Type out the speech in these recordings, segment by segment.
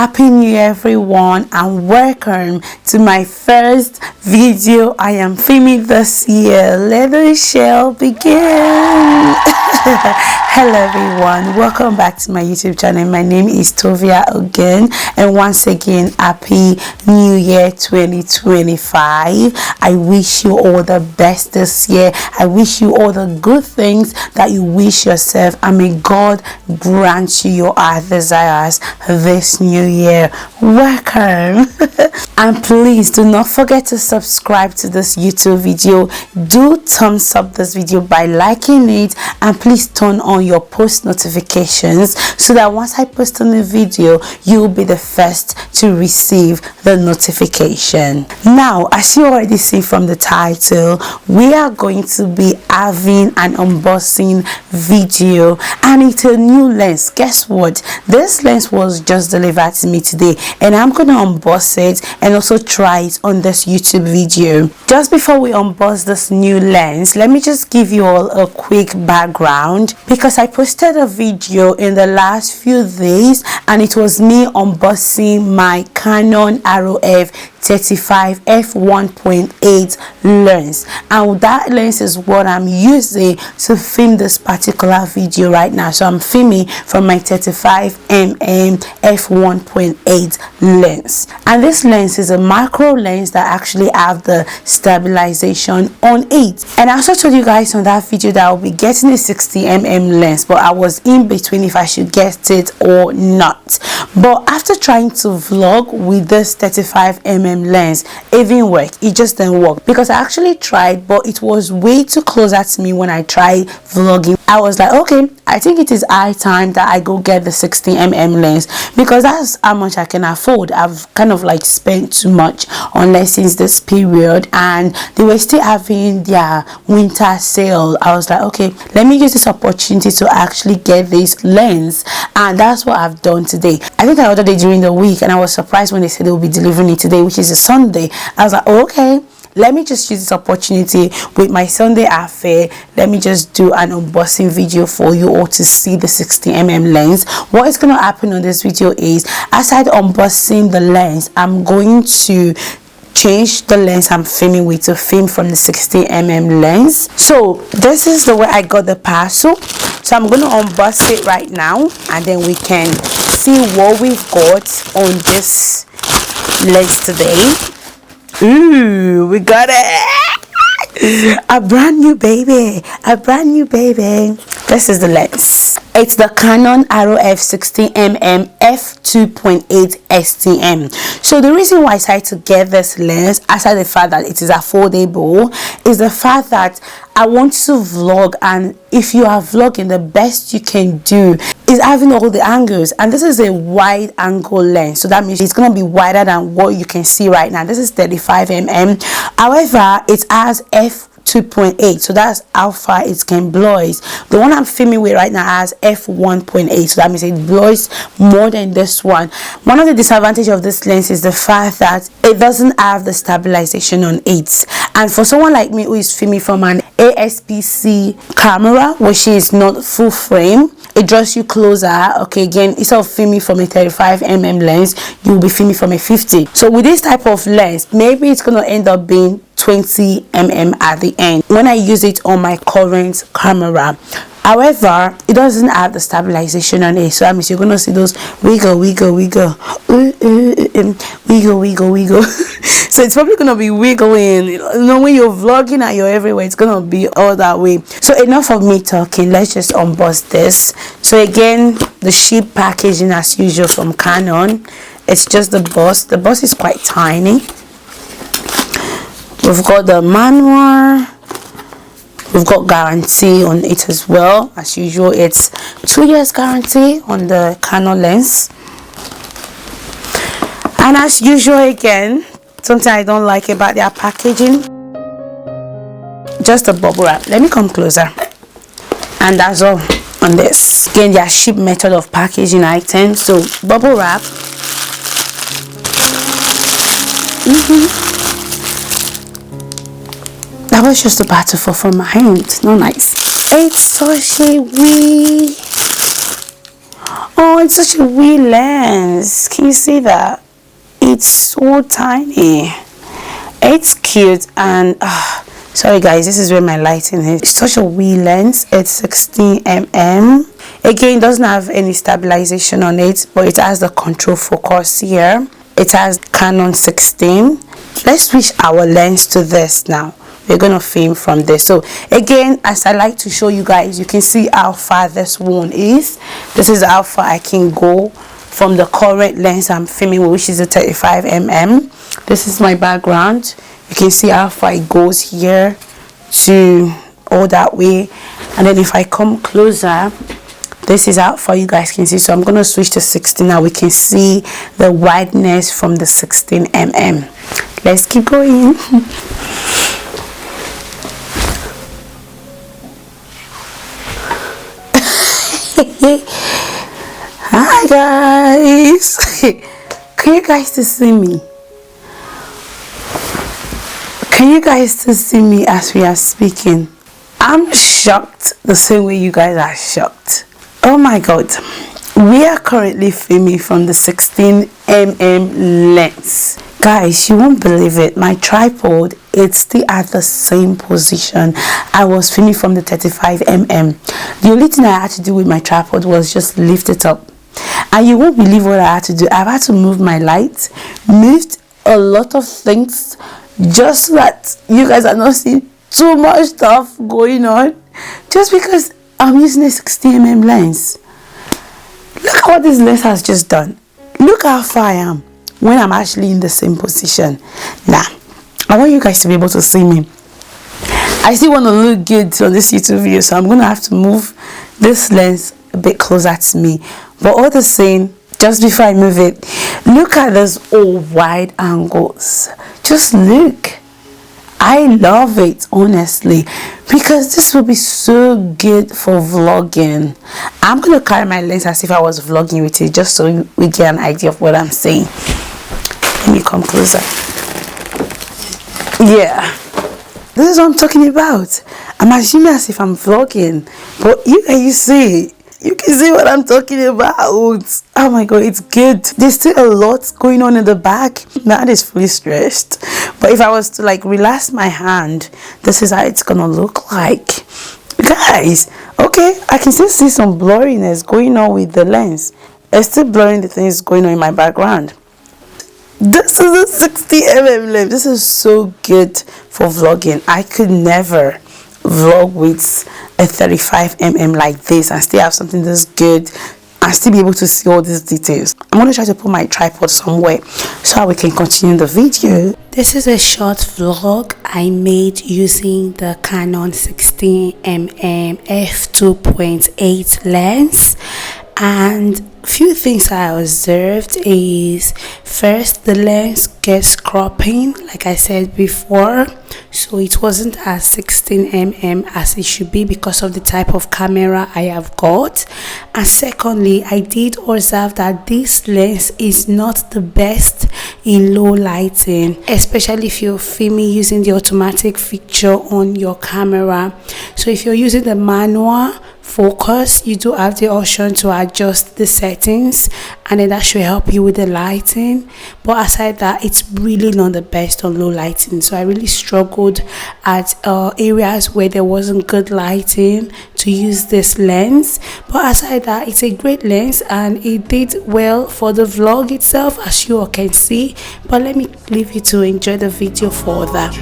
Happy New Year everyone, and welcome to my first video I am filming this year. Let the show begin. Hello everyone, welcome back to my YouTube channel. My name is Tovia again, and once again happy New Year 2025. I wish you all the best this year. I wish you all the good things that you wish yourself, and may God grant you your heart desires this new year. Welcome. And please do not forget to subscribe to this YouTube video. Do thumbs up this video by liking it, and please turn on your post notifications so that once I post on a video, you'll be the first to receive the notification. Now, as you already see from the title, we are going to be having an unboxing video, and it's a new lens. Guess what? This lens was just delivered to me today, and I'm gonna unbox it and also try it on this YouTube video. Just before we unbox this new lens, let me just give you all a quick background, because I posted a video in the last few days and it was me unboxing my Canon RF 35 f1.8 lens, and that lens is what I'm using to film this particular video right now. So I'm filming from my 35mm f1.8 lens, and this lens is a macro lens that actually have the stabilization on it. And I also told you guys on that video that I'll be getting a 60mm lens, but I was in between if I should get it or not. But after trying to vlog with this 35mm lens, it didn't work. It just didn't work, because I actually tried, but it was way too closer to me when I tried vlogging. I was like, okay, I think it is high time that I go get the 60mm lens, because that's how much I can afford. I've kind of like spent too much on lessons this period, and they were still having their winter sale. I was like, okay, let me use this opportunity to actually get this lens, and that's what I've done today. I think I ordered it during the week, and I was surprised when they said they will be delivering it today, which is a Sunday. I was like, oh, okay, let me just use this opportunity with my Sunday affair. Let me just do an unboxing video for you all to see the 60mm lens. What is going to happen on this video is, aside unboxing the lens, I'm going to change the lens I'm filming with to film from the 60mm lens. So this is the way I got the parcel. So I'm going to unbox it right now, and then we can see what we've got on this lens today. Ooh, we got it! A brand new baby, a brand new baby. This is the lens. It's the Canon RF 60mm f2.8 STM. So the reason why I decided to get this lens, aside the fact that it is affordable, is the fact that I want to vlog, and if you are vlogging, the best you can do is having all the angles, and this is a wide angle lens, so that means it's going to be wider than what you can see right now. This is 35mm, however it has f2.8, so that's how far it can blurs. The one I'm filming with right now has f1.8, so that means it blurs more than this one. One of the disadvantages of this lens is the fact that it doesn't have the stabilization on it, and for someone like me who is filming from an ASPC camera, which is not full frame, it draws you closer. Okay, again, instead of filming from a 35mm lens, you'll be filming from a 50. So with this type of lens, maybe it's going to end up being 20mm at the end when I use it on my current camera. However, it doesn't have the stabilization on it, so that means you're gonna see those wiggle, wiggle, wiggle, wiggle, wiggle, wiggle. So it's probably gonna be wiggling. You know, when you're vlogging and you're everywhere, it's gonna be all that way. So enough of me talking. Let's just unbox this. So again, the sheet packaging as usual from Canon. It's just the box. The box is quite tiny. We've got the manual. We've got guarantee on it as well. As usual, it's 2 years guarantee on the Canon lens. And as usual, again, something I don't like about their packaging, just a bubble wrap. Let me come closer. And that's all on this. Again, their cheap method of packaging items. So bubble wrap. That was just a battle fall from my hand. Not nice. It's sushi. Oh, it's such a wee lens. Can you see that? It's so tiny. It's cute. And sorry guys, this is where my lighting is. It's such a wee lens. It's 16mm. Again, it doesn't have any stabilization on it, but it has the control focus here. It has Canon 16. Let's switch our lens to this now. We're gonna film from this. So again, as I like to show you guys, you can see how far this one is. This is how far I can go from the current lens I'm filming with, which is a 35mm. This is my background. You can see how far it goes here to all that way. And then if I come closer, this is how far you guys can see. So I'm going to switch to 16 now. We can see the wideness from the 16mm. Let's keep going. Hi guys. Can you guys see me? Can you guys see me as we are speaking? I'm shocked the same way you guys are shocked. Oh my god, we are currently filming from the 16mm lens. Guys, you won't believe it, my tripod, it's still at the same position I was filming from the 35mm. The only thing I had to do with my tripod was just lift it up. And you won't believe what I had to do. I've had to move my light, moved a lot of things, just so that you guys are not seeing too much stuff going on, just because I'm using a 16mm lens. Look at what this lens has just done. Look how far I am when I'm actually in the same position. Now, I want you guys to be able to see me. I still want to look good on this YouTube video, so I'm going to have to move this lens a bit closer to me. But all the same, just before I move it, look at those all wide angles. Just look. I love it, honestly, because this will be so good for vlogging. I'm going to carry my lens as if I was vlogging with it, just so we get an idea of what I'm saying. Let me come closer. Yeah, this is what I'm talking about. I'm assuming as if I'm vlogging, but you guys see, you can see what I'm talking about. Oh my god, it's good. There's still a lot going on in the back. That is fully stressed. But if I was to like relax my hand, this is how it's gonna look like. Guys, okay, I can still see some blurriness going on with the lens. It's still blurring the things going on in my background. This is a 60mm lens. This is so good for vlogging. I could never vlog with a 35mm like this and still have something that's good and still be able to see all these details. I'm going to try to put my tripod somewhere so we can continue the video. This is a short vlog I made using the Canon 16mm f2.8 lens, and few things I observed is, first, the lens gets cropping like I said before, so it wasn't as 16mm as it should be because of the type of camera I have got. And secondly, I did observe that this lens is not the best in low lighting, especially if you're filming using the automatic feature on your camera. So if you're using the manual focus, you do have the option to adjust the settings, and then that should help you with the lighting. But aside that, it's really not the best on low lighting, so I really struggled at areas where there wasn't good lighting to use this lens. But aside that, it's a great lens and it did well for the vlog itself, as you all can see. But let me leave you to enjoy the video for that.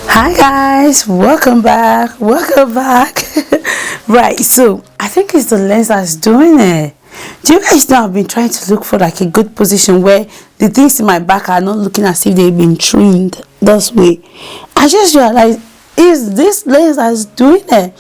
Hi guys, welcome back. Right, so I think it's the lens that's doing it. Do you guys know I've been trying to look for like a good position where the things in my back are not looking as if they've been trimmed this way? I just realized It's this lens that's doing it.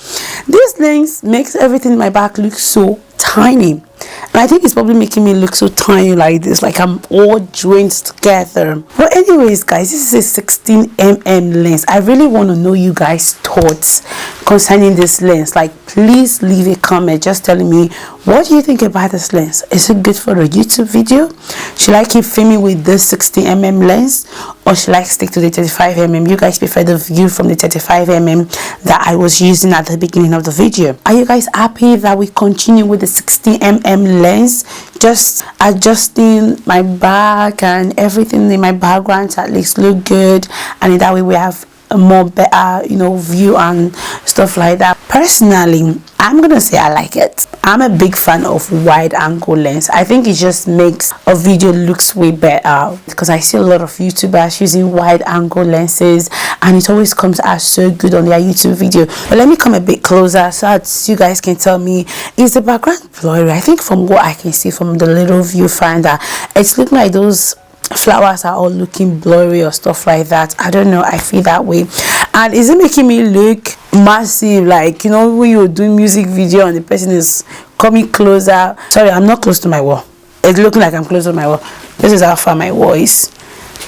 This lens makes everything in my back look so tiny, and I think it's probably making me look so tiny like this, like I'm all joined together. But anyways guys, this is a 16mm lens. I really want to know you guys' thoughts concerning this lens. Like, please leave a comment just telling me, what do you think about this lens? Is it good for a YouTube video? Should I keep filming with this 16mm lens, or should I stick to the 35mm? You guys prefer the view from the 35mm that I was using at the beginning of the video. Are you guys happy that we continue with the 16mm lens? Just adjusting my back and everything in my background to at least look good, and in that way we have a more better, you know, view and stuff like that. Personally, I'm gonna say I like it. I'm a big fan of wide angle lens. I think it just makes a video looks way better, because I see a lot of YouTubers using wide angle lenses and it always comes out so good on their YouTube video. But let me come a bit closer so that you guys can tell me, is the background blurry? I think from what I can see from the little viewfinder, it's looking like those flowers are all looking blurry or stuff like that. I don't know, I feel that way. And is it making me look massive, like, you know, when you're doing music video and the person is coming closer? Sorry, I'm not close to my wall. It's looking like I'm close to my wall. This is how far my wall is,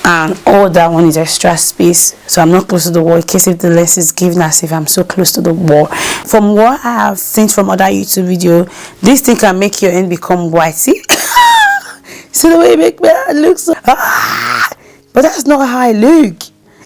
and all that one is extra space, so I'm not close to the wall in case if the lens is giving as if I'm so close to the wall. From what I have seen from other YouTube video, this thing can make your end become white. See? See the way it makes me look so, but that's not how I look.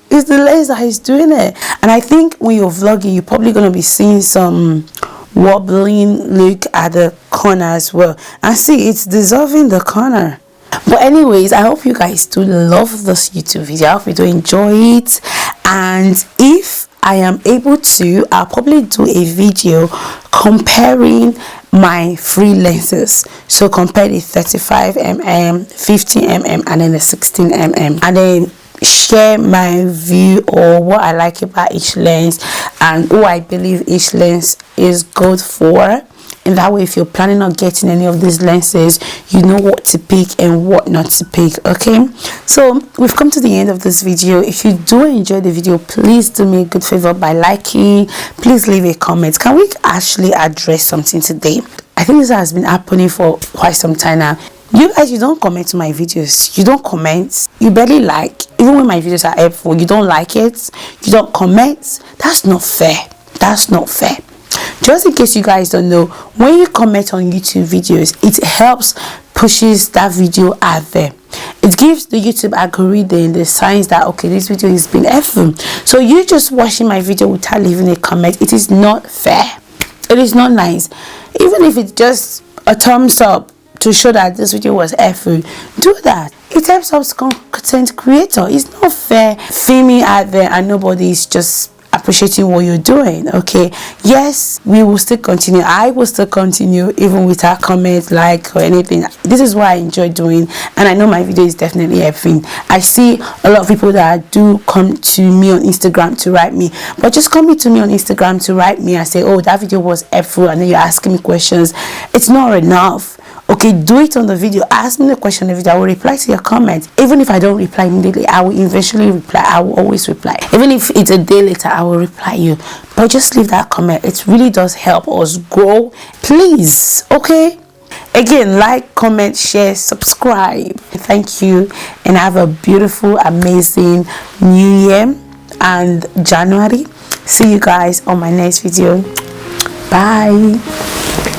It's the lens that is doing it. And I think when you're vlogging, you're probably going to be seeing some wobbling look at the corner as well. And see, it's dissolving the corner. But anyways, I hope you guys do love this YouTube video. I hope you do enjoy it. And if I am able to, I'll probably do a video comparing my free lenses. So compare the 35mm, 50mm, and then the 16mm, and then share my view or what I like about each lens and who I believe each lens is good for. And that way, if you're planning on getting any of these lenses, you know what to pick and what not to pick. Okay, so we've come to the end of this video. If you do enjoy the video, please do me a good favor by liking. Please leave a comment. Can we actually address something today? I think this has been happening for quite some time now. You guys, you don't comment to my videos. You don't comment. You barely like. Even when my videos are helpful, you don't like it. You don't comment. That's not fair. That's not fair. Just in case you guys don't know, when you comment on YouTube videos, it helps pushes that video out there. It gives the YouTube algorithm the signs that, okay, this video is being helpful. So you just watching my video without leaving a comment, it is not fair. It is not nice. Even if it's just a thumbs up to show that this video was helpful, do that. It helps us content creator. It's not fair filming out there and nobody is just appreciating what you're doing. Okay, yes, we will still continue. I will still continue even without comments, like, or anything. This is what I enjoy doing, and I know my video is definitely helping. I see a lot of people that do come to me on Instagram to write me, but just coming to me on Instagram to write me and say, oh, that video was helpful, and then you're asking me questions, it's not enough. Okay, do it on the video. Ask me the question on the video. I will reply to your comment. Even if I don't reply immediately, I will eventually reply. I will always reply. Even if it's a day later, I will reply you. But just leave that comment. It really does help us grow. Please, okay? Again, like, comment, share, subscribe. Thank you, and have a beautiful, amazing New Year and January. See you guys on my next video. Bye.